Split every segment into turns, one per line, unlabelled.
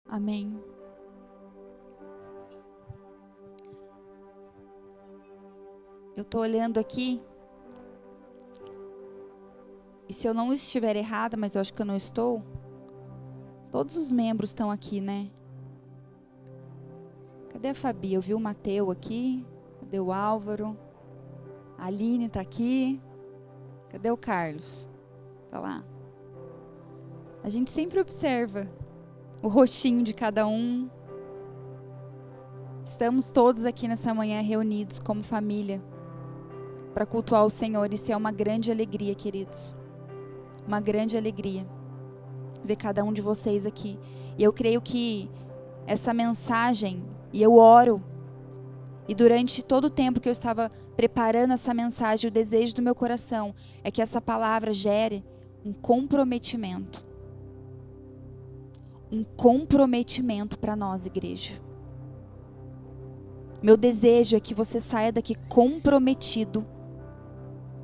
Amém. Eu estou olhando aqui, e se eu não estiver errada, mas eu acho que eu não estou, todos os membros estão aqui, né? Cadê a Fabi? Eu vi o Mateu aqui, cadê o Álvaro? A Aline está aqui, cadê o Carlos? Está lá. A gente sempre observa o rostinho de cada um. Estamos todos aqui nessa manhã reunidos como família para cultuar o Senhor. Isso é uma grande alegria, queridos. Uma grande alegria ver cada um de vocês aqui. E eu creio que essa mensagem, e eu oro, e durante todo o tempo que eu estava preparando essa mensagem, o desejo do meu coração é que essa palavra gere um comprometimento. Um comprometimento para nós, igreja. Meu desejo é que você saia daqui comprometido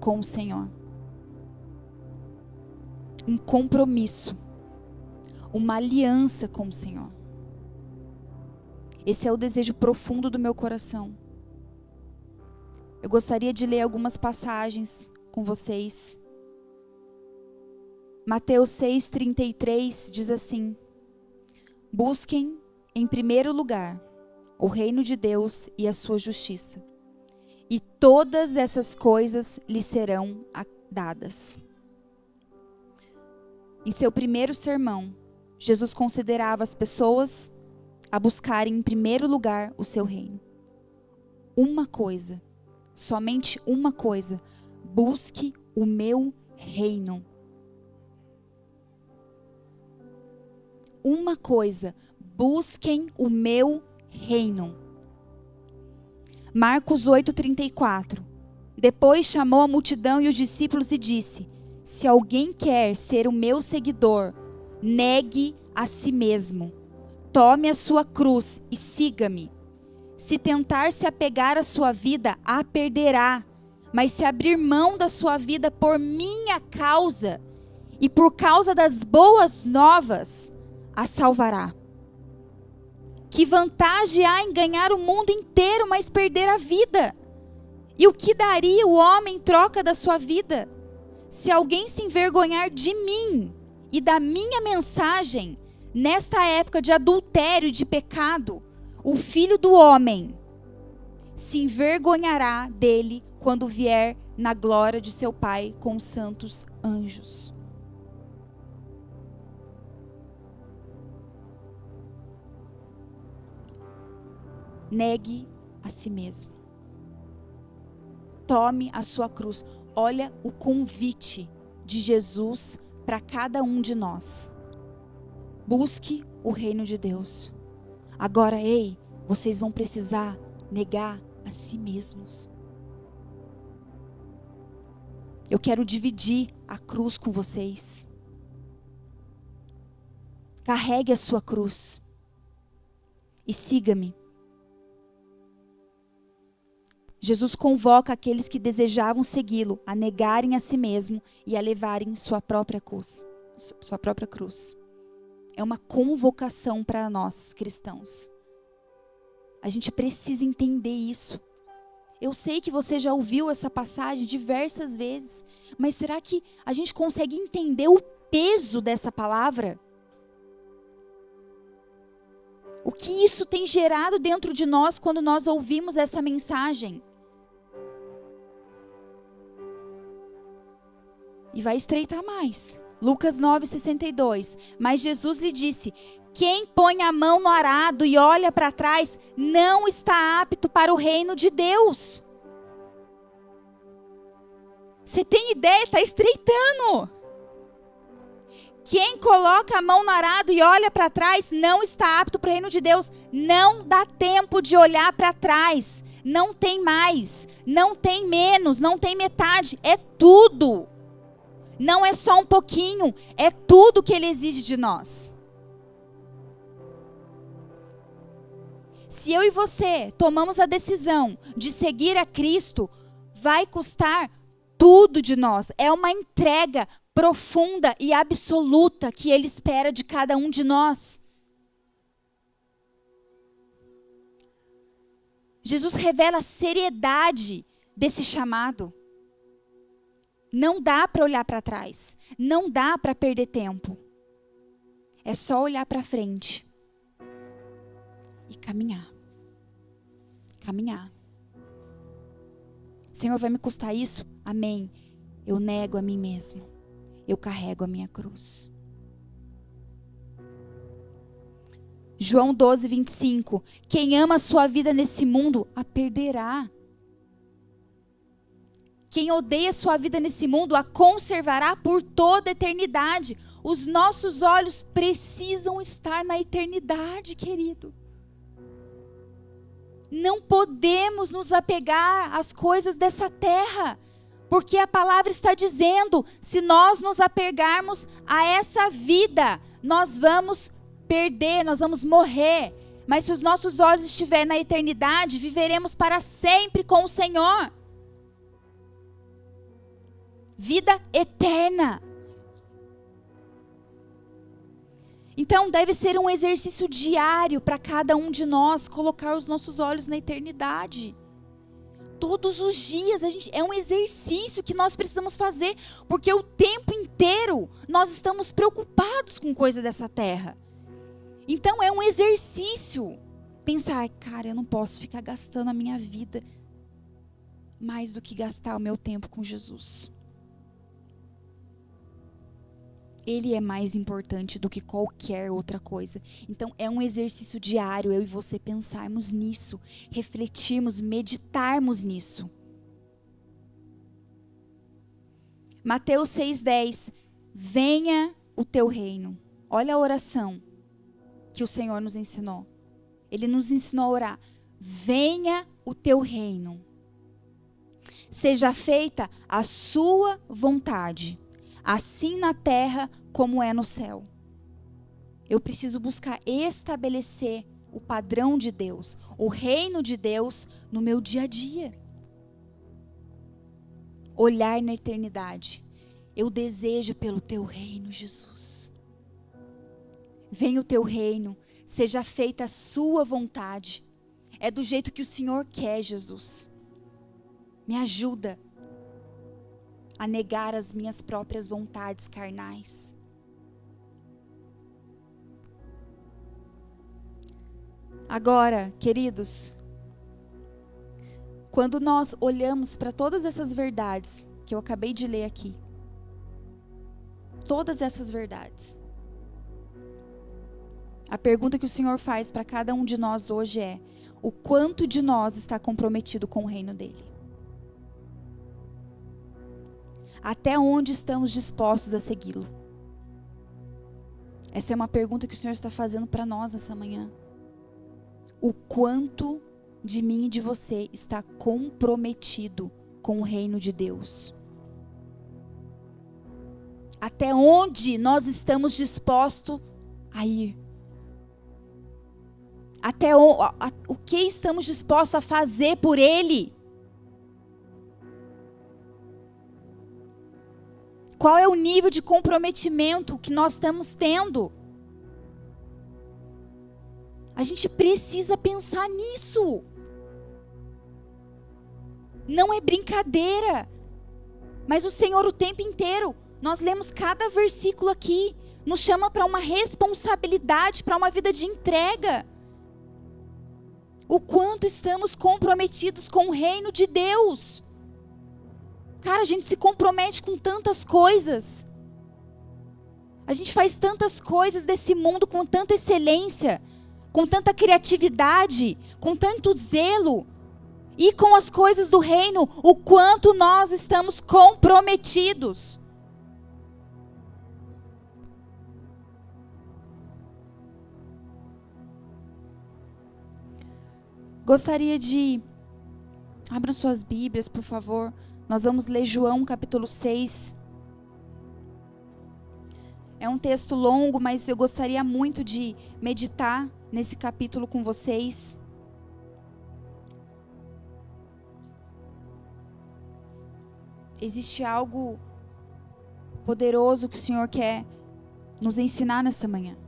com o Senhor. Um compromisso. Uma aliança com o Senhor. Esse é o desejo profundo do meu coração. Eu gostaria de ler algumas passagens com vocês. Mateus 6:33 diz assim: busquem em primeiro lugar o reino de Deus e a sua justiça, e todas essas coisas lhes serão dadas. Em seu primeiro sermão, Jesus considerava as pessoas a buscarem em primeiro lugar o seu reino. Uma coisa, somente uma coisa: busque o meu reino. Uma coisa, busquem o meu reino. Marcos 8:34. Depois chamou a multidão e os discípulos e disse: se alguém quer ser o meu seguidor, negue a si mesmo. Tome a sua cruz e siga-me. Se tentar se apegar à sua vida, a perderá. Mas se abrir mão da sua vida por minha causa e por causa das boas novas, a salvará. Que vantagem há em ganhar o mundo inteiro, mas perder a vida? E o que daria o homem em troca da sua vida? Se alguém se envergonhar de mim e da minha mensagem, nesta época de adultério e de pecado, o Filho do Homem se envergonhará dele quando vier na glória de seu Pai com os santos anjos. Negue a si mesmo. Tome a sua cruz. Olha o convite de Jesus para cada um de nós. Busque o reino de Deus. Agora, ei, vocês vão precisar negar a si mesmos. Eu quero dividir a cruz com vocês. Carregue a sua cruz e siga-me. Jesus convoca aqueles que desejavam segui-lo a negarem a si mesmo e a levarem sua própria cruz. É uma convocação para nós, cristãos. A gente precisa entender isso. Eu sei que você já ouviu essa passagem diversas vezes, mas será que a gente consegue entender o peso dessa palavra? O que isso tem gerado dentro de nós quando nós ouvimos essa mensagem? E vai estreitar mais. Lucas 9:62. Mas Jesus lhe disse: quem põe a mão no arado e olha para trás não está apto para o reino de Deus. Você tem ideia? Está estreitando. Quem coloca a mão no arado e olha para trás não está apto para o reino de Deus. Não dá tempo de olhar para trás. Não tem mais. Não tem menos. Não tem metade. É tudo. Não é só um pouquinho. É tudo que Ele exige de nós. Se eu e você tomamos a decisão de seguir a Cristo, vai custar tudo de nós. É uma entrega profunda e absoluta que Ele espera de cada um de nós. Jesus revela a seriedade desse chamado. Não dá para olhar para trás. Não dá para perder tempo. É só olhar para frente. E caminhar. Caminhar. Senhor, vai me custar isso? Amém. Eu nego a mim mesmo. Eu carrego a minha cruz. João 12, 25. Quem ama a sua vida nesse mundo, a perderá. Quem odeia a sua vida nesse mundo, a conservará por toda a eternidade. Os nossos olhos precisam estar na eternidade, querido. Não podemos nos apegar às coisas dessa terra. Porque a palavra está dizendo, se nós nos apegarmos a essa vida, nós vamos perder, nós vamos morrer. Mas se os nossos olhos estiverem na eternidade, viveremos para sempre com o Senhor. Vida eterna. Então deve ser um exercício diário para cada um de nós colocar os nossos olhos na eternidade. Todos os dias, é um exercício que nós precisamos fazer, porque o tempo inteiro nós estamos preocupados com coisa dessa terra. Então é um exercício pensar, cara, eu não posso ficar gastando a minha vida mais do que gastar o meu tempo com Jesus. Ele é mais importante do que qualquer outra coisa. Então é um exercício diário, eu e você pensarmos nisso, refletirmos, meditarmos nisso. Mateus 6,10. Venha o teu reino. Olha a oração que o Senhor nos ensinou. Ele nos ensinou a orar. Venha o teu reino. Seja feita a sua vontade. Assim na terra como é no céu. Eu preciso buscar estabelecer o padrão de Deus, o reino de Deus no meu dia a dia. Olhar na eternidade. Eu desejo pelo teu reino, Jesus. Venha o teu reino, seja feita a sua vontade. É do jeito que o Senhor quer, Jesus. Me ajuda a negar as minhas próprias vontades carnais. Agora, queridos, quando nós olhamos para todas essas verdades que eu acabei de ler aqui, todas essas verdades, a pergunta que o Senhor faz para cada um de nós hoje é: o quanto de nós está comprometido com o reino dele? Até onde estamos dispostos a segui-lo? Essa é uma pergunta que o Senhor está fazendo para nós essa manhã. O quanto de mim e de você está comprometido com o reino de Deus? Até onde nós estamos dispostos a ir? Até o que estamos dispostos a fazer por Ele? Qual é o nível de comprometimento que nós estamos tendo? A gente precisa pensar nisso. Não é brincadeira. Mas o Senhor o tempo inteiro, nós lemos cada versículo aqui, nos chama para uma responsabilidade, para uma vida de entrega. O quanto estamos comprometidos com o reino de Deus. Cara, a gente se compromete com tantas coisas. A gente faz tantas coisas desse mundo com tanta excelência, com tanta criatividade, com tanto zelo. E com as coisas do reino, o quanto nós estamos comprometidos. Gostaria de... Abram suas Bíblias, por favor. Nós vamos ler João capítulo 6. É um texto longo, mas eu gostaria muito de meditar nesse capítulo com vocês. Existe algo poderoso que o Senhor quer nos ensinar nessa manhã.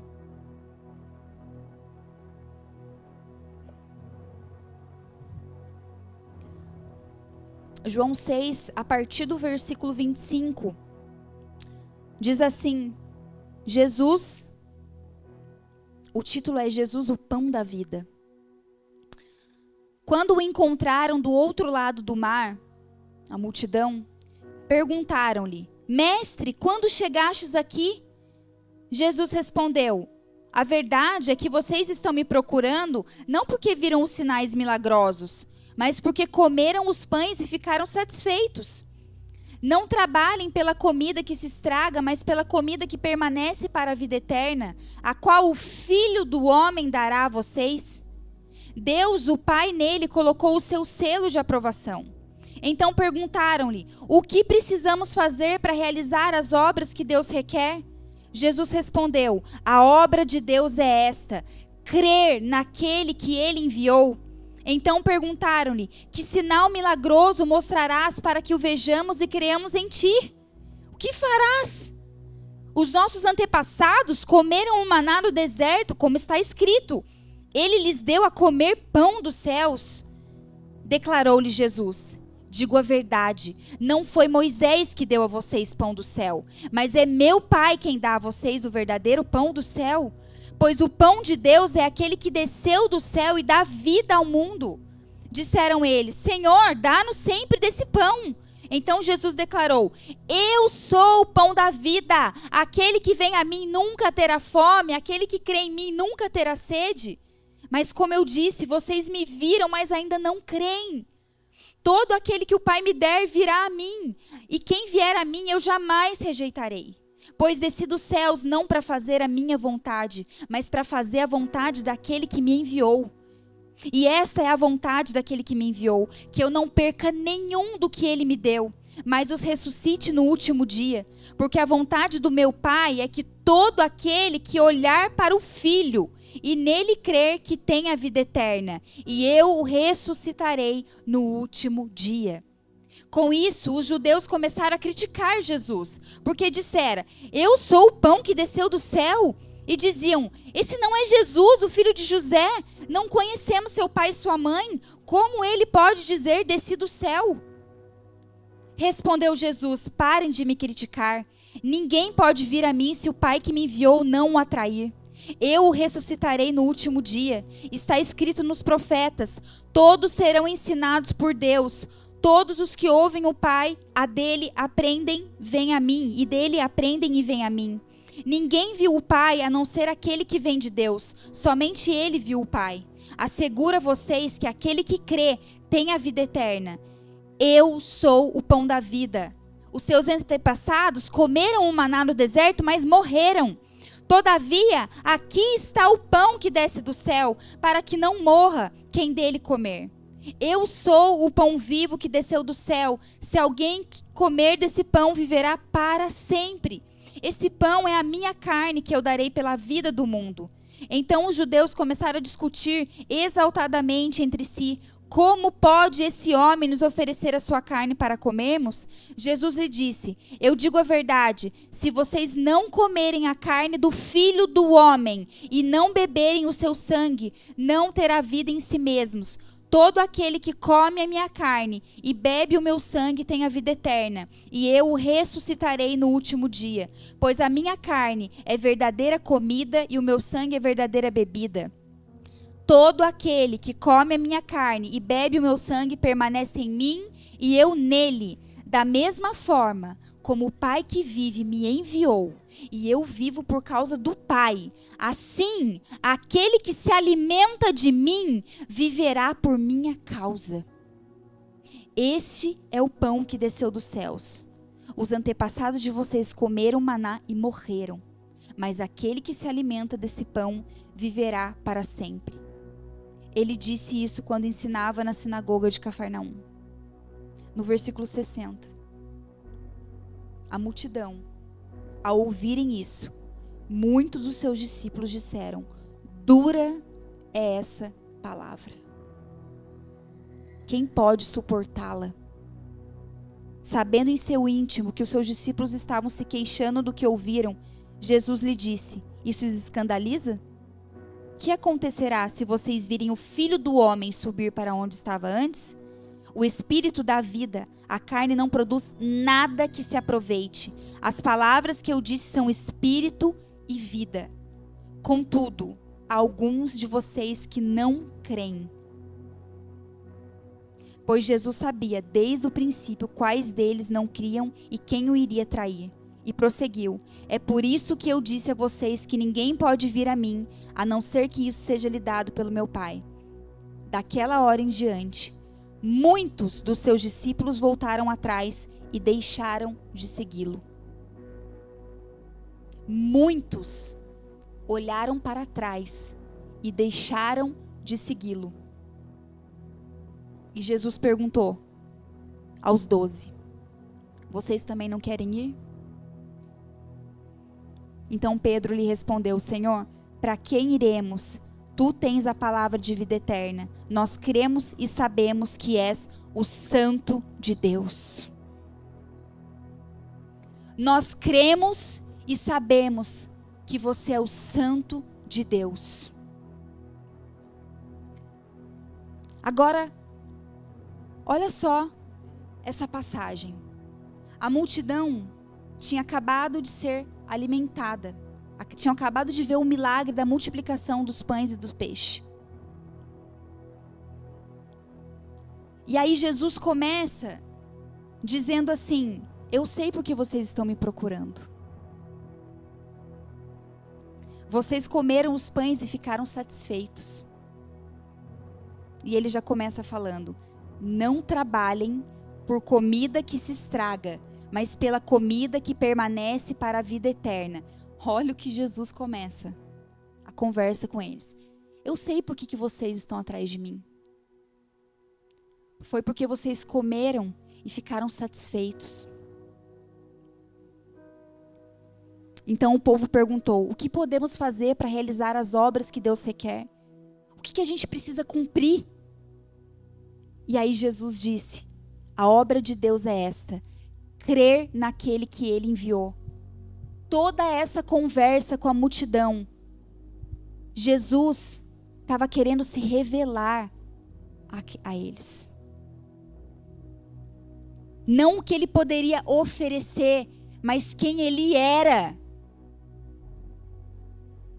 João 6, a partir do versículo 25, diz assim: Jesus, o título é Jesus, o pão da vida. Quando o encontraram do outro lado do mar, a multidão, perguntaram-lhe: Mestre, quando chegastes aqui? Jesus respondeu: A verdade é que vocês estão me procurando não porque viram os sinais milagrosos, mas porque comeram os pães e ficaram satisfeitos. Não trabalhem pela comida que se estraga, mas pela comida que permanece para a vida eterna, a qual o Filho do Homem dará a vocês. Deus, o Pai, nele colocou o seu selo de aprovação. Então perguntaram-lhe: O que precisamos fazer para realizar as obras que Deus requer? Jesus respondeu: A obra de Deus é esta, crer naquele que ele enviou. Então perguntaram-lhe: Que sinal milagroso mostrarás para que o vejamos e creamos em ti? O que farás? Os nossos antepassados comeram o maná no deserto, como está escrito: Ele lhes deu a comer pão dos céus. Declarou-lhe Jesus: Digo a verdade, não foi Moisés que deu a vocês pão do céu, mas é meu Pai quem dá a vocês o verdadeiro pão do céu. Pois o pão de Deus é aquele que desceu do céu e dá vida ao mundo. Disseram eles: Senhor, dá-nos sempre desse pão. Então Jesus declarou: Eu sou o pão da vida. Aquele que vem a mim nunca terá fome, aquele que crê em mim nunca terá sede. Mas como eu disse, vocês me viram, mas ainda não creem. Todo aquele que o Pai me der virá a mim, e quem vier a mim eu jamais rejeitarei. Pois desci dos céus não para fazer a minha vontade, mas para fazer a vontade daquele que me enviou. E essa é a vontade daquele que me enviou, que eu não perca nenhum do que ele me deu, mas os ressuscite no último dia. Porque a vontade do meu Pai é que todo aquele que olhar para o Filho e nele crer que tem a vida eterna, e eu o ressuscitarei no último dia. Com isso, os judeus começaram a criticar Jesus, porque disseram: Eu sou o pão que desceu do céu. E diziam: Esse não é Jesus, o filho de José? Não conhecemos seu pai e sua mãe? Como ele pode dizer: Desci do céu? Respondeu Jesus: Parem de me criticar. Ninguém pode vir a mim se o Pai que me enviou não o atrair. Eu o ressuscitarei no último dia. Está escrito nos profetas: Todos serão ensinados por Deus. Todos os que ouvem o Pai, a dele aprendem, vêm a mim, e dele aprendem e vêm a mim. Ninguém viu o Pai a não ser aquele que vem de Deus. Somente ele viu o Pai. Asseguro a vocês que aquele que crê tem a vida eterna. Eu sou o pão da vida. Os seus antepassados comeram o maná no deserto, mas morreram. Todavia, aqui está o pão que desce do céu, para que não morra quem dele comer. Eu sou o pão vivo que desceu do céu. Se alguém comer desse pão, viverá para sempre. Esse pão é a minha carne que eu darei pela vida do mundo. Então os judeus começaram a discutir exaltadamente entre si: Como pode esse homem nos oferecer a sua carne para comermos? Jesus lhe disse: Eu digo a verdade, se vocês não comerem a carne do Filho do Homem e não beberem o seu sangue, não terá vida em si mesmos. Todo aquele que come a minha carne e bebe o meu sangue tem a vida eterna, e eu o ressuscitarei no último dia. Pois a minha carne é verdadeira comida e o meu sangue é verdadeira bebida. Todo aquele que come a minha carne e bebe o meu sangue permanece em mim e eu nele. Da mesma forma como o Pai que vive me enviou, e eu vivo por causa do Pai, assim, aquele que se alimenta de mim viverá por minha causa. Este é o pão que desceu dos céus. Os antepassados de vocês comeram maná e morreram, mas aquele que se alimenta desse pão viverá para sempre. Ele disse isso quando ensinava na sinagoga de Cafarnaum. No versículo 60. A multidão, ao ouvirem isso, muitos dos seus discípulos disseram: Dura é essa palavra. Quem pode suportá-la? Sabendo em seu íntimo que os seus discípulos estavam se queixando do que ouviram, Jesus lhe disse: Isso os escandaliza? Que acontecerá se vocês virem o Filho do Homem subir para onde estava antes? O Espírito dá vida, a carne não produz nada que se aproveite. As palavras que eu disse são Espírito e vida. Contudo, há alguns de vocês que não creem. Pois Jesus sabia desde o princípio quais deles não criam e quem o iria trair. E prosseguiu: é por isso que eu disse a vocês que ninguém pode vir a mim, a não ser que isso seja lhe dado pelo meu Pai. Daquela hora em diante, muitos dos seus discípulos voltaram atrás e deixaram de segui-lo. Muitos olharam para trás e deixaram de segui-lo. E Jesus perguntou aos 12: vocês também não querem ir? Então Pedro lhe respondeu: Senhor, para quem iremos? Tu tens a palavra de vida eterna. Nós cremos e sabemos que és o Santo de Deus. Nós cremos e sabemos que você é o Santo de Deus. Agora, olha só essa passagem. A multidão tinha acabado de ser alimentada. Tinham acabado de ver o milagre da multiplicação dos pães e do peixe. E aí Jesus começa dizendo assim: eu sei porque vocês estão me procurando. Vocês comeram os pães e ficaram satisfeitos. E ele já começa falando: não trabalhem por comida que se estraga, mas pela comida que permanece para a vida eterna. Olha o que Jesus começa a conversa com eles. Eu sei por que vocês estão atrás de mim. Foi porque vocês comeram e ficaram satisfeitos. Então o povo perguntou: o que podemos fazer para realizar as obras que Deus requer? O que a gente precisa cumprir? E aí Jesus disse: a obra de Deus é esta, crer naquele que Ele enviou. Toda essa conversa com a multidão, Jesus estava querendo se revelar a eles. Não o que Ele poderia oferecer, mas quem Ele era.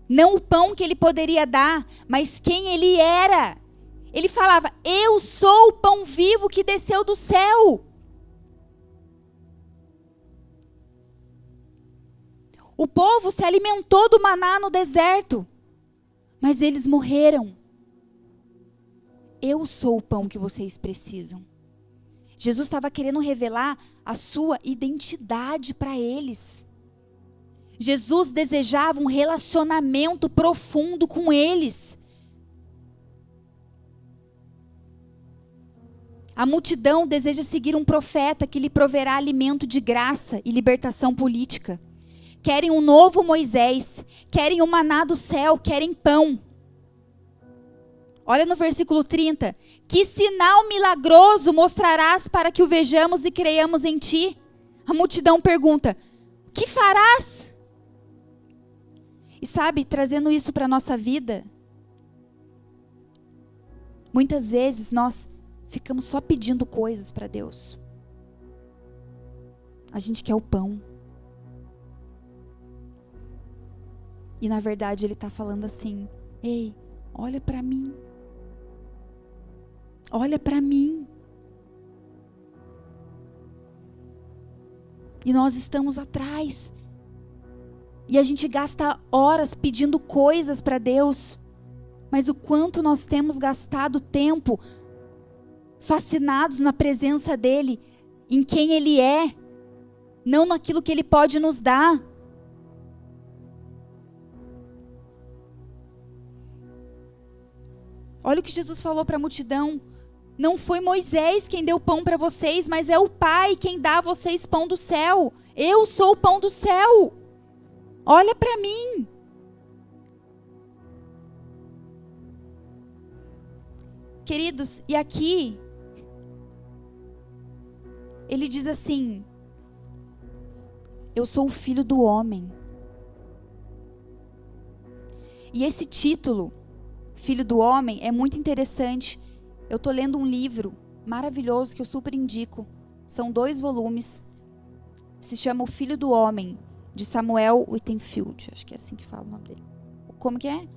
Não o pão que Ele poderia dar, mas quem Ele era. Ele falava: eu sou o pão vivo que desceu do céu. O povo se alimentou do maná no deserto, mas eles morreram. Eu sou o pão que vocês precisam. Jesus estava querendo revelar a sua identidade para eles. Jesus desejava um relacionamento profundo com eles. A multidão deseja seguir um profeta que lhe proverá alimento de graça e libertação política. Querem um novo Moisés, querem o maná do céu, querem pão. Olha no versículo 30. Que sinal milagroso mostrarás para que o vejamos e creiamos em ti? A multidão pergunta: que farás? E sabe, trazendo isso para a nossa vida, muitas vezes nós ficamos só pedindo coisas para Deus. A gente quer o pão. E na verdade Ele está falando assim: ei, olha para mim. Olha para mim. E nós estamos atrás. E a gente gasta horas pedindo coisas para Deus. Mas o quanto nós temos gastado tempo fascinados na presença dEle, em quem Ele é, não naquilo que Ele pode nos dar. Olha o que Jesus falou para a multidão: não foi Moisés quem deu pão para vocês, mas é o Pai quem dá a vocês pão do céu. Eu sou o pão do céu. Olha para mim. Queridos, e aqui Ele diz assim: eu sou o Filho do Homem. E esse título, Filho do Homem, é muito interessante. Eu estou lendo um livro maravilhoso que eu super indico. São 2 volumes. Se chama O Filho do Homem, de Samuel Whitfield. Acho que é assim que fala o nome dele. Como que é?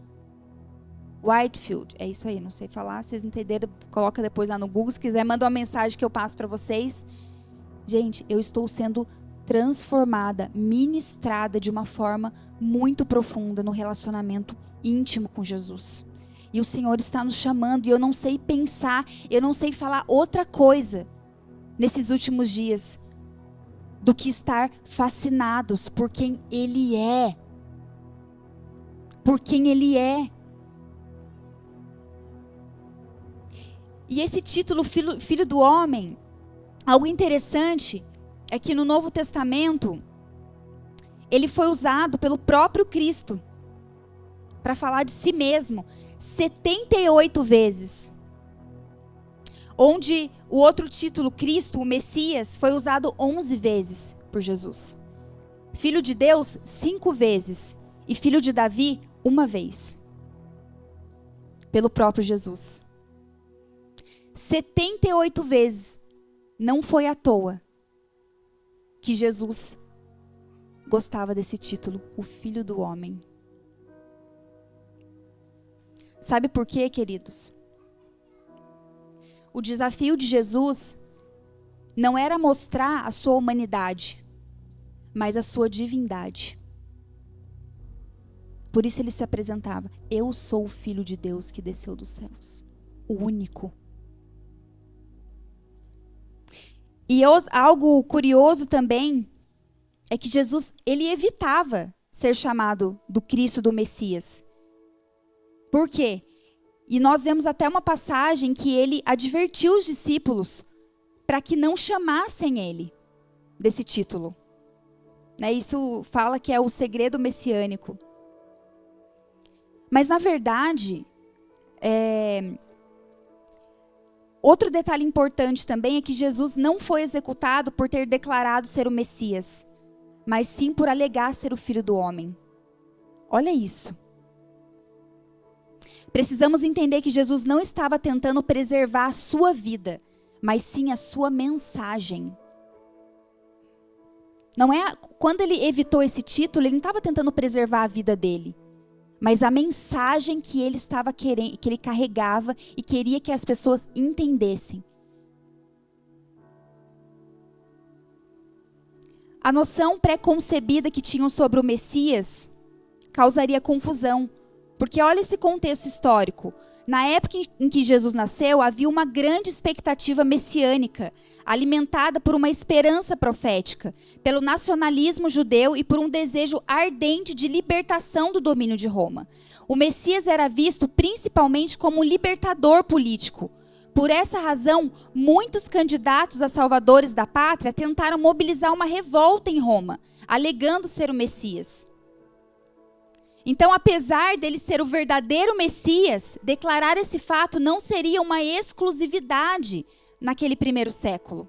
Whitefield. É isso aí, não sei falar. Se vocês entenderam, coloca depois lá no Google. Se quiser, manda uma mensagem que eu passo para vocês. Gente, eu estou sendo transformada, ministrada de uma forma muito profunda no relacionamento íntimo com Jesus. E o Senhor está nos chamando, e eu não sei pensar, eu não sei falar outra coisa nesses últimos dias do que estar fascinados por quem Ele é. Por quem Ele é. E esse título, Filho do Homem, algo interessante é que no Novo Testamento, ele foi usado pelo próprio Cristo para falar de si mesmo 78 vezes. Onde o outro título, Cristo, o Messias, foi usado 11 vezes por Jesus. Filho de Deus, 5 vezes. E filho de Davi, 1 vez. Pelo próprio Jesus. 78 vezes. Não foi à toa que Jesus gostava desse título, o Filho do Homem. Sabe por quê, queridos? O desafio de Jesus não era mostrar a sua humanidade, mas a sua divindade. Por isso ele se apresentava: eu sou o Filho de Deus que desceu dos céus, o único. E algo curioso também é que Jesus, ele evitava ser chamado do Cristo, do Messias. Por quê? E nós vemos até uma passagem que ele advertiu os discípulos para que não chamassem ele desse título. Isso fala que é o segredo messiânico. Mas, na verdade, outro detalhe importante também é que Jesus não foi executado por ter declarado ser o Messias, mas sim por alegar ser o Filho do Homem. Olha isso. Precisamos entender que Jesus não estava tentando preservar a sua vida, mas sim a sua mensagem. Quando ele evitou esse título, ele não estava tentando preservar a vida dele, mas a mensagem que ele estava querendo, que ele carregava e queria que as pessoas entendessem. A noção pré-concebida que tinham sobre o Messias causaria confusão, porque olha esse contexto histórico. Na época em que Jesus nasceu, havia uma grande expectativa messiânica, alimentada por uma esperança profética, pelo nacionalismo judeu e por um desejo ardente de libertação do domínio de Roma. O Messias era visto principalmente como um libertador político. Por essa razão, muitos candidatos a salvadores da pátria tentaram mobilizar uma revolta em Roma, alegando ser o Messias. Então, apesar dele ser o verdadeiro Messias, declarar esse fato não seria uma exclusividade naquele primeiro século,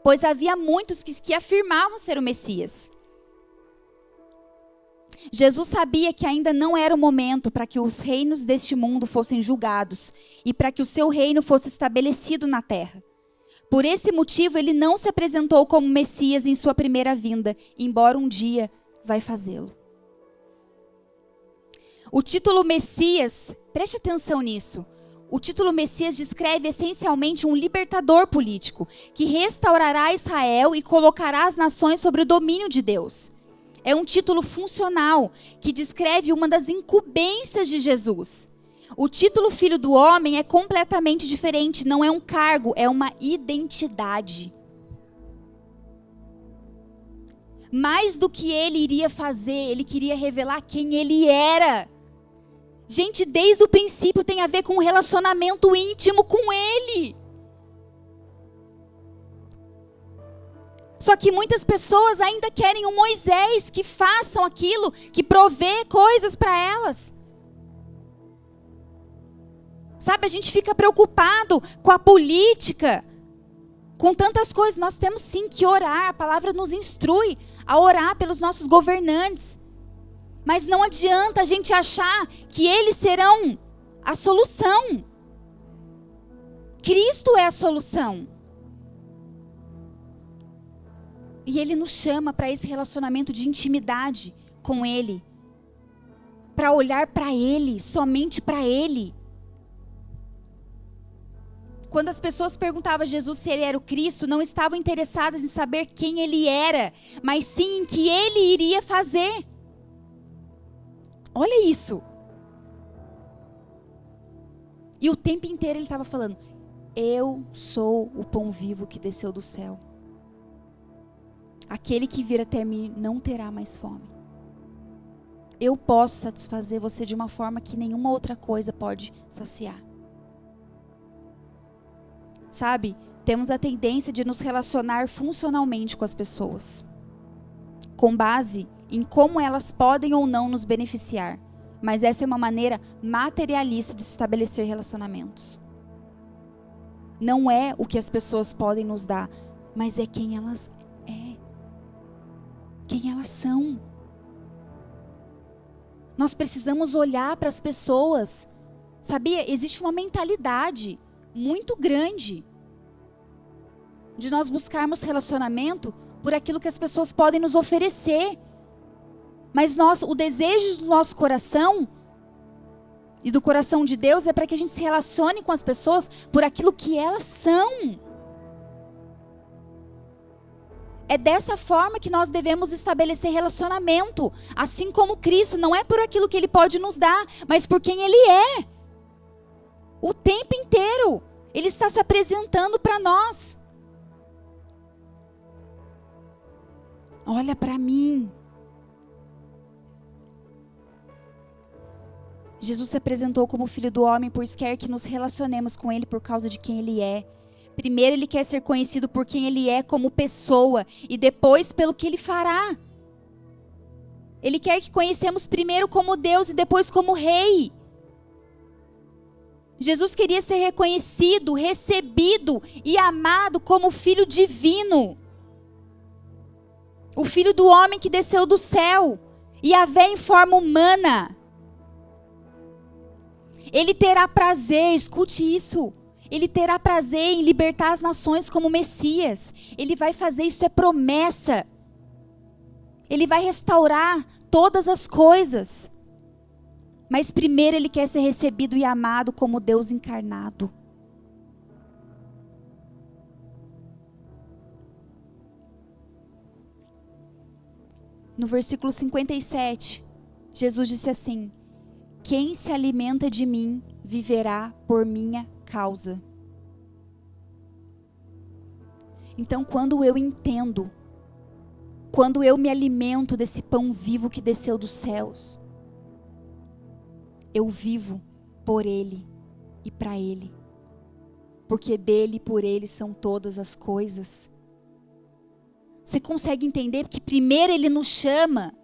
pois havia muitos que afirmavam ser o Messias. Jesus sabia que ainda não era o momento para que os reinos deste mundo fossem julgados e para que o seu reino fosse estabelecido na terra. Por esse motivo, ele não se apresentou como Messias em sua primeira vinda, embora um dia vai fazê-lo. O título Messias, preste atenção nisso, o título Messias descreve essencialmente um libertador político que restaurará Israel e colocará as nações sobre o domínio de Deus. É um título funcional que descreve uma das incumbências de Jesus. O título Filho do Homem é completamente diferente, não é um cargo, é uma identidade. Mais do que ele iria fazer, ele queria revelar quem ele era. Gente, desde o princípio tem a ver com um relacionamento íntimo com Ele. Só que muitas pessoas ainda querem um Moisés que façam aquilo, que provê coisas para elas. Sabe, a gente fica preocupado com a política, com tantas coisas. Nós temos sim que orar, a palavra nos instrui a orar pelos nossos governantes. Mas não adianta a gente achar que eles serão a solução. Cristo é a solução. E Ele nos chama para esse relacionamento de intimidade com Ele. Para olhar para Ele, somente para Ele. Quando as pessoas perguntavam a Jesus se Ele era o Cristo, não estavam interessadas em saber quem Ele era, mas sim em que Ele iria fazer. Olha isso. E o tempo inteiro Ele estava falando: eu sou o pão vivo que desceu do céu. Aquele que vir até mim não terá mais fome. Eu posso satisfazer você de uma forma que nenhuma outra coisa pode saciar. Sabe, temos a tendência de nos relacionar funcionalmente com as pessoas, com base em como elas podem ou não nos beneficiar. Mas essa é uma maneira materialista de se estabelecer relacionamentos. Não é o que as pessoas podem nos dar, mas é quem elas são. Nós precisamos olhar para as pessoas. Sabia? Existe uma mentalidade muito grande de nós buscarmos relacionamento por aquilo que as pessoas podem nos oferecer. Mas o desejo do nosso coração e do coração de Deus é para que a gente se relacione com as pessoas por aquilo que elas são. É dessa forma que nós devemos estabelecer relacionamento. Assim como Cristo, não é por aquilo que Ele pode nos dar, mas por quem Ele é. O tempo inteiro, Ele está se apresentando para nós. Olha para mim. Jesus se apresentou como Filho do Homem, pois quer que nos relacionemos com Ele por causa de quem Ele é. Primeiro Ele quer ser conhecido por quem Ele é como pessoa e depois pelo que Ele fará. Ele quer que conhecemos primeiro como Deus e depois como Rei. Jesus queria ser reconhecido, recebido e amado como Filho divino. O Filho do Homem que desceu do céu. Yahvé em forma humana. Ele terá prazer, escute isso. Ele terá prazer em libertar as nações como Messias. Ele vai fazer isso, é promessa. Ele vai restaurar todas as coisas. Mas primeiro Ele quer ser recebido e amado como Deus encarnado. No versículo 57, Jesus disse assim: quem se alimenta de mim viverá por minha causa. Então, quando eu entendo, quando eu me alimento desse pão vivo que desceu dos céus, eu vivo por Ele e para Ele, porque dele e por Ele são todas as coisas. Você consegue entender? Porque primeiro Ele nos chama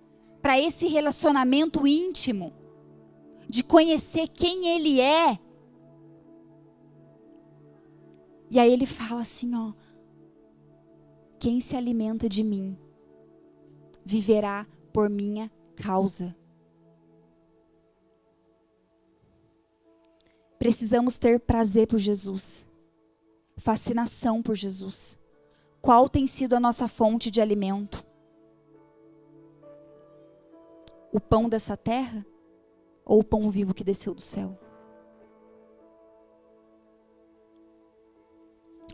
para esse relacionamento íntimo, de conhecer quem Ele é. E aí Ele fala assim, ó: quem se alimenta de mim, viverá por minha causa. Precisamos ter prazer por Jesus, fascinação por Jesus. Qual tem sido a nossa fonte de alimento? O pão dessa terra ou o pão vivo que desceu do céu?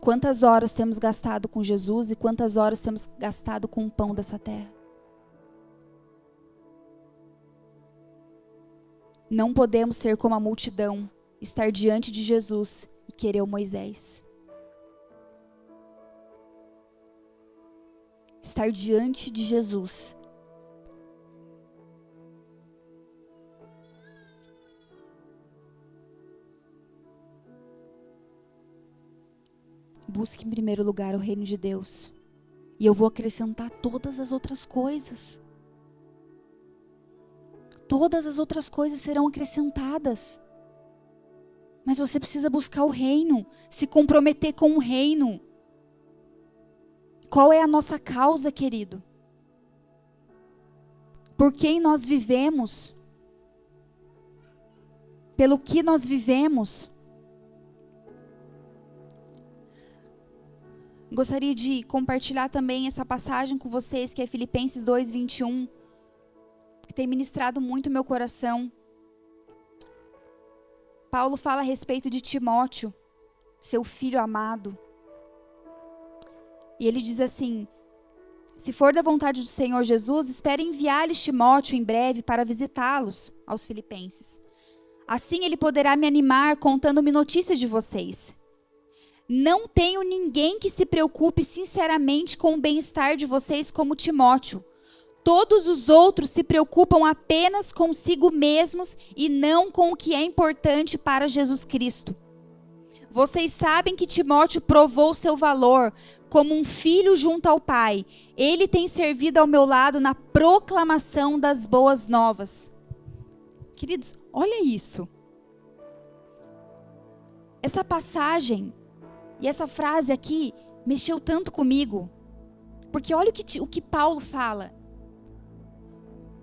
Quantas horas temos gastado com Jesus e quantas horas temos gastado com o pão dessa terra? Não podemos ser como a multidão, estar diante de Jesus e querer o Moisés. Estar diante de Jesus. Busque em primeiro lugar o reino de Deus. E eu vou acrescentar todas as outras coisas. Todas as outras coisas serão acrescentadas. Mas você precisa buscar o reino, se comprometer com o reino. Qual é a nossa causa, querido? Por quem nós vivemos? Pelo que nós vivemos? gostaria de compartilhar também essa passagem com vocês, que é Filipenses 2:21, que tem ministrado muito meu coração. Paulo fala a respeito de Timóteo, seu filho amado. E ele diz assim: se for da vontade do Senhor Jesus, espere enviar-lhes Timóteo em breve para visitá-los, aos filipenses. Assim ele poderá me animar contando-me notícias de vocês. Não tenho ninguém que se preocupe sinceramente com o bem-estar de vocês como Timóteo. Todos os outros se preocupam apenas consigo mesmos e não com o que é importante para Jesus Cristo. Vocês sabem que Timóteo provou seu valor como um filho junto ao Pai. Ele tem servido ao meu lado na proclamação das boas novas. Queridos, olha isso. Essa passagem e essa frase aqui mexeu tanto comigo. Porque olha o que Paulo fala.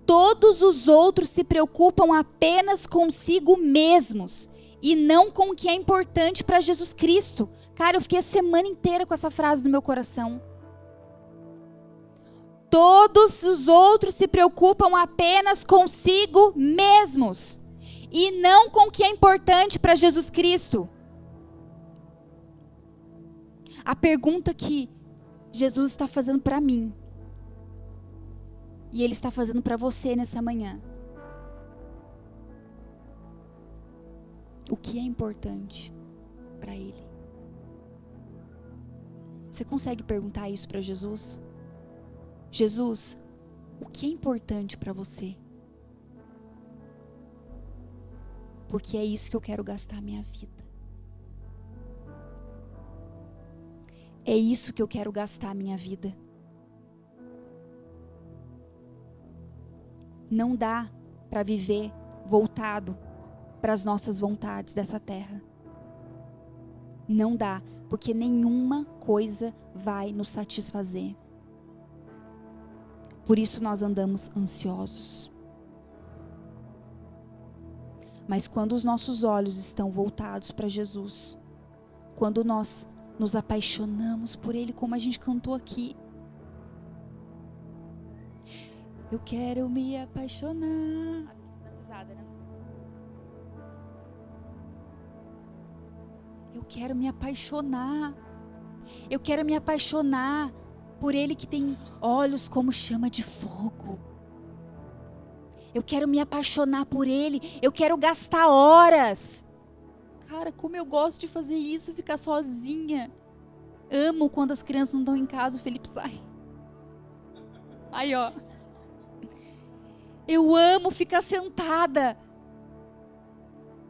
Todos os outros se preocupam apenas consigo mesmos e não com o que é importante para Jesus Cristo. Cara, eu fiquei a semana inteira com essa frase no meu coração. Todos os outros se preocupam apenas consigo mesmos e não com o que é importante para Jesus Cristo. A pergunta que Jesus está fazendo para mim, e Ele está fazendo para você nessa manhã: o que é importante para Ele? Você consegue perguntar isso para Jesus? Jesus, o que é importante para você? Porque é isso que eu quero gastar a minha vida. É isso que eu quero gastar a minha vida. Não dá para viver voltado para as nossas vontades dessa terra. Não dá, porque nenhuma coisa vai nos satisfazer. Por isso nós andamos ansiosos. Mas quando os nossos olhos estão voltados para Jesus, quando nós nos apaixonamos por Ele, como a gente cantou aqui. Eu quero me apaixonar. Dá risada, né? Eu quero me apaixonar. Eu quero me apaixonar por Ele que tem olhos como chama de fogo. Eu quero me apaixonar por Ele. Eu quero gastar horas. Cara, como eu gosto de fazer isso, ficar sozinha. Amo quando as crianças não estão em casa, o Felipe sai. Aí, ó. Eu amo ficar sentada.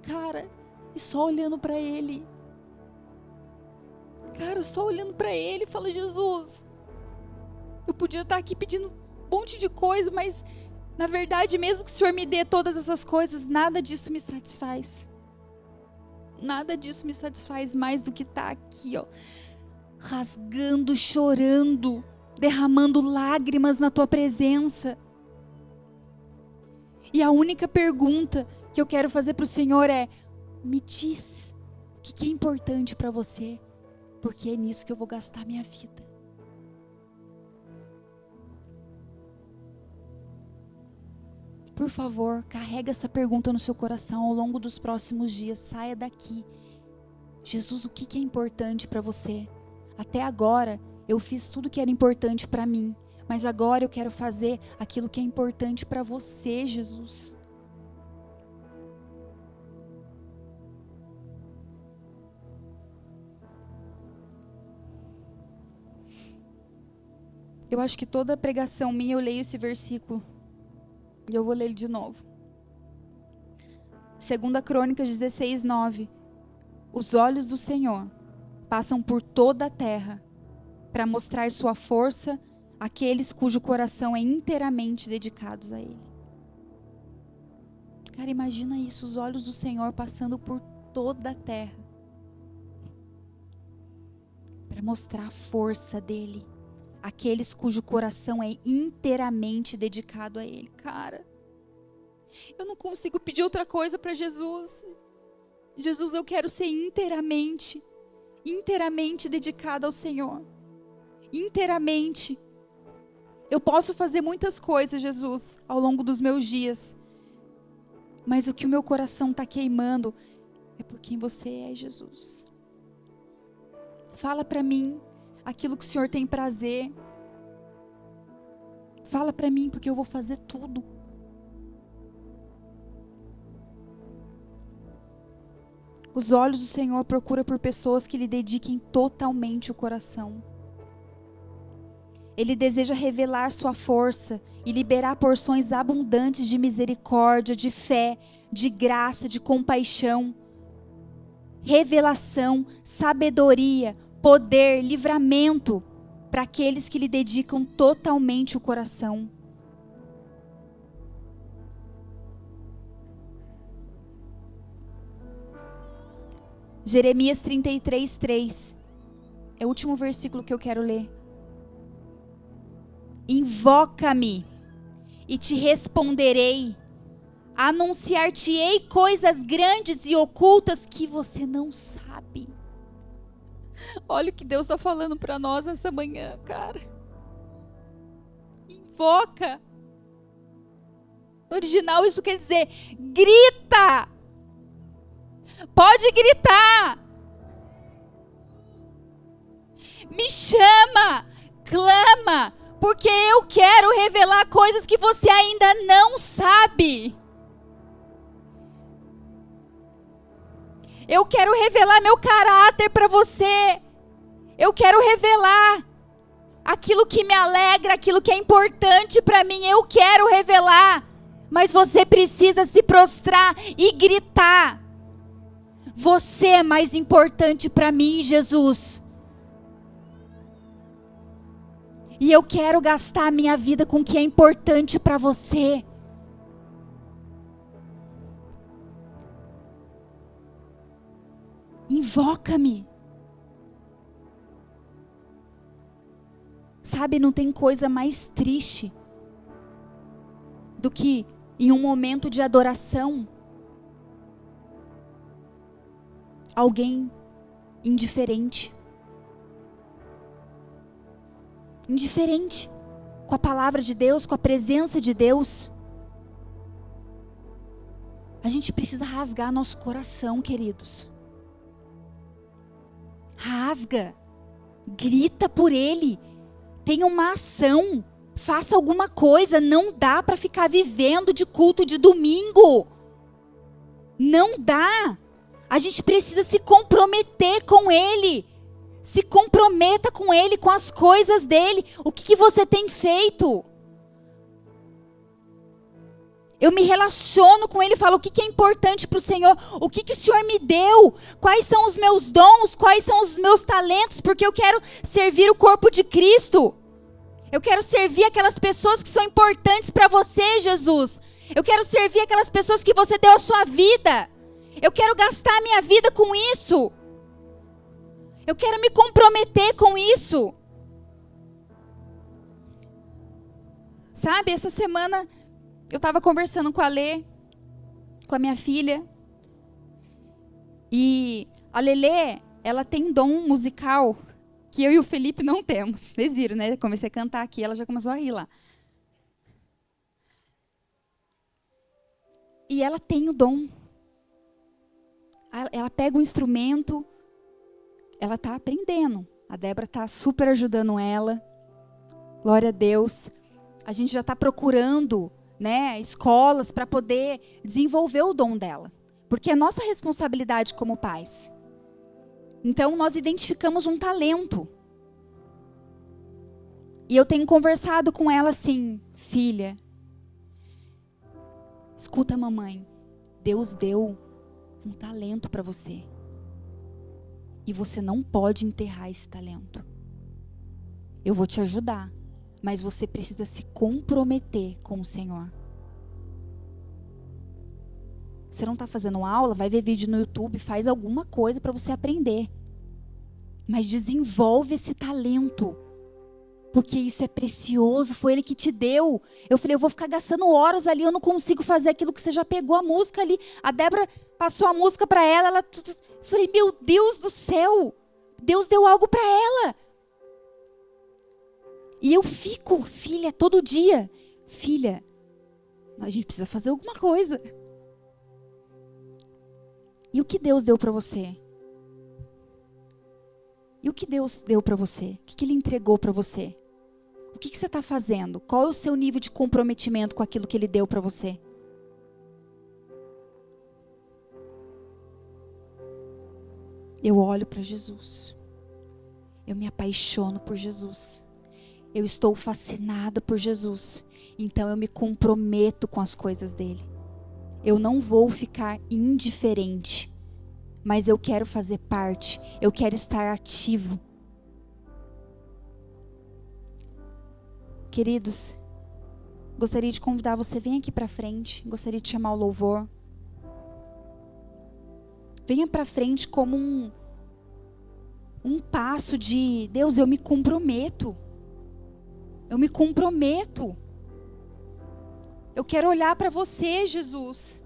Cara, e só olhando para Ele. Cara, só olhando para Ele, fala: Jesus, eu podia estar aqui pedindo um monte de coisa, mas na verdade, mesmo que o Senhor me dê todas essas coisas, nada disso me satisfaz. Nada disso me satisfaz mais do que estar aqui, ó, rasgando, chorando, derramando lágrimas na tua presença. E a única pergunta que eu quero fazer para o Senhor é: me diz o que é importante para você, porque é nisso que eu vou gastar minha vida. Por favor, carrega essa pergunta no seu coração ao longo dos próximos dias. Saia daqui. Jesus, o que é importante para você? Até agora, eu fiz tudo que era importante para mim. Mas agora eu quero fazer aquilo que é importante para você, Jesus. Eu acho que toda pregação minha eu leio esse versículo. E eu vou ler ele de novo. 2 Crônicas 16:9. Os olhos do Senhor passam por toda a terra para mostrar sua força àqueles cujo coração é inteiramente dedicados a Ele. Cara, imagina isso, os olhos do Senhor passando por toda a terra para mostrar a força dEle. Aqueles cujo coração é inteiramente dedicado a Ele. Cara, eu não consigo pedir outra coisa para Jesus. Jesus, eu quero ser inteiramente dedicado ao Senhor. inteiramente. Eu posso fazer muitas coisas, Jesus, ao longo dos meus dias. Mas o que o meu coração está queimando é por quem você é, Jesus. Fala para mim aquilo que o Senhor tem prazer. Fala para mim, porque eu vou fazer tudo. Os olhos do Senhor procuram por pessoas que lhe dediquem totalmente o coração. Ele deseja revelar sua força e liberar porções abundantes de misericórdia, de fé, de graça, de compaixão, revelação, sabedoria, poder, livramento para aqueles que lhe dedicam totalmente o coração. Jeremias 33:3 é o último versículo que eu quero ler. Invoca-me e te responderei, anunciar-te-ei coisas grandes e ocultas que você não sabe. Olha o que Deus está falando para nós nessa manhã, cara. Invoca. No original isso quer dizer, grita. Pode gritar. Me chama, clama, porque eu quero revelar coisas que você ainda não sabe. Eu quero revelar meu caráter para você. Eu quero revelar aquilo que me alegra, aquilo que é importante para mim. Eu quero revelar. Mas você precisa se prostrar e gritar. Você é mais importante para mim, Jesus. E eu quero gastar a minha vida com o que é importante para você. Invoca-me. Sabe, não tem coisa mais triste do que em um momento de adoração, alguém indiferente. Indiferente com a palavra de Deus, com a presença de Deus. A gente precisa rasgar nosso coração, queridos. Rasga. Grita por Ele. Tenha uma ação. Faça alguma coisa. Não dá para ficar vivendo de culto de domingo. Não dá. A gente precisa se comprometer com Ele. Se comprometa com Ele, com as coisas dEle. O que você tem feito? Eu me relaciono com Ele e falo o que é importante para o Senhor. O que o Senhor me deu? Quais são os meus dons? Quais são os meus talentos? Porque eu quero servir o corpo de Cristo. Eu quero servir aquelas pessoas que são importantes para você, Jesus. Eu quero servir aquelas pessoas que você deu a sua vida. Eu quero gastar a minha vida com isso. Eu quero me comprometer com isso. Sabe, essa semana eu estava conversando com a Lê, com a minha filha. E a Lelê, ela tem um dom musical que eu e o Felipe não temos. Vocês viram, né? Eu comecei a cantar aqui, ela já começou a rir lá. E ela tem o dom. Ela pega um instrumento, ela está aprendendo. A Débora está super ajudando ela. Glória a Deus. A gente já está procurando, né, escolas para poder desenvolver o dom dela. Porque é nossa responsabilidade como pais. Então, nós identificamos um talento. E eu tenho conversado com ela assim, filha, escuta a mamãe, Deus deu um talento para você. E você não pode enterrar esse talento. Eu vou te ajudar, mas você precisa se comprometer com o Senhor. Você não está fazendo aula, vai ver vídeo no YouTube, faz alguma coisa para você aprender. Mas desenvolve esse talento. Porque isso é precioso, foi Ele que te deu. Eu falei, eu vou ficar gastando horas ali, eu não consigo fazer aquilo que você já pegou a música ali. A Débora passou a música para ela, eu falei, meu Deus do céu, Deus deu algo para ela. E eu fico, filha, todo dia. Filha, a gente precisa fazer alguma coisa. E o que Deus deu para você? E o que Deus deu para você? O que Ele entregou para você? O que você está fazendo? Qual é o seu nível de comprometimento com aquilo que Ele deu para você? Eu olho para Jesus. Eu me apaixono por Jesus. Eu estou fascinada por Jesus. Então eu me comprometo com as coisas dele. Eu não vou ficar indiferente. Mas eu quero fazer parte. Eu quero estar ativo. Queridos, gostaria de convidar você, vem aqui para frente. Gostaria de chamar o louvor. Venha para frente como um passo de, Deus, eu me comprometo. Eu me comprometo. Eu quero olhar para você, Jesus.